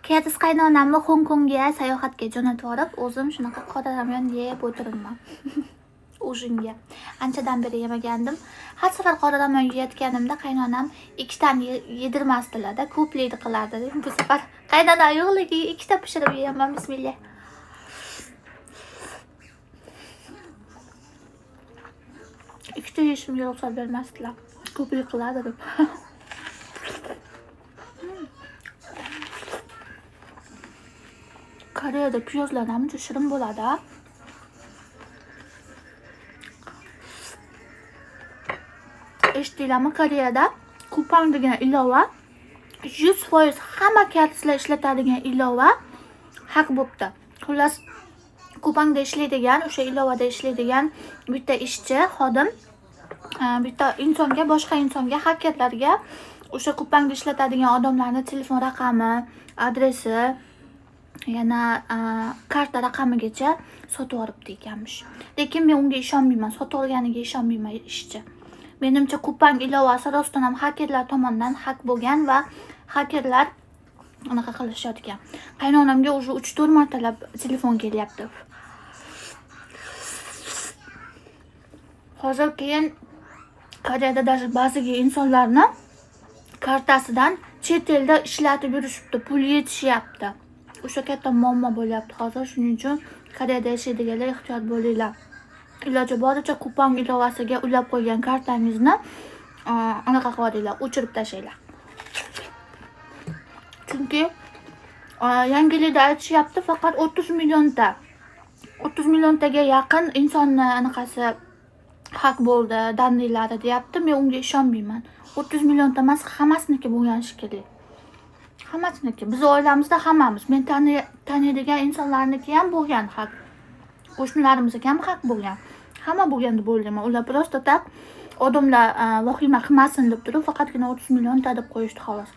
Ketiz qaynonamni Hong Kongga sayohatga jo'natib yuborib, o'zim shunaqa qora ramyon yeb o'tiribman. Ujinga. Anchadan beri yemagandim. Har safar qora ramyon yeyotganimda qaynonam ikkitani yedirmasdilar-da, ko'plikni qilardi. Bu safar qaynonam yo'qligi ikkita pishirib yeyapman, bismillah. Ikkita yeyishimga ruxsat bermasdilar. Ko'plik qiladi deb. Koreyada piyozlar ancha shirin bo'ladi. Eshitdinglarmi, Koreyada kupang degan ilova 100% hamma kartlar ishlatadigan ilova haq bo'pti. Xullas, kupangda ishlaydigan, o'sha ilovada ishlaydigan bitta ishchi, xodim bitta insonga, boshqa insonga, hakerlarga o'sha kupangda ishlatadigan odamlarning telefon raqami, adresi, yana karta raqamigacha sotib olibdi ekanmish. Lekin men unga ishonmayman, sotib olganiga ishonmayman ishchi. Menimcha kupang ilovasi rostdan ham hakerlar tomonidan hak bo'lgan va hakerlar unaqa qilishayotgan. Qaynonamga уже 3-4 martalab telefon kelyapti. Hozir keyin Koreyada даже ba'zi insonlarni kartasidan chet elda ishlatib yurishibdi, pul yetishyapti. O'sha katta muammo bo'lyapti hozir. Shuning uchun Koreyada yashaydiganlar ehtiyot bo'linglar. Iloji boricha kupang ilovasiga ulab qo'ygan kartangizni anaqa qilinglar, o'chirib tashlanglar. Chunki yangilikda aytishyapti, faqat 30 milliontaga yaqin insonni anaqasi haq bo'ldi, dandiylari deyapti. Men unga ishonmayman. 30 millionta emas, hammasiniki bo'lgan shekilli. Hammasiniki. Biz oilamizda hammamiz, men taniydigan insonlarniki ham bo'lgan haq. Qo'shnilarimizga ham haq bo'lgan. Hamma bo'lgan deb o'ylayman. Ular prosta tak odamlar vahima qilmasin deb turib, faqatgina 30 millionta deb qo'yishdi xolos.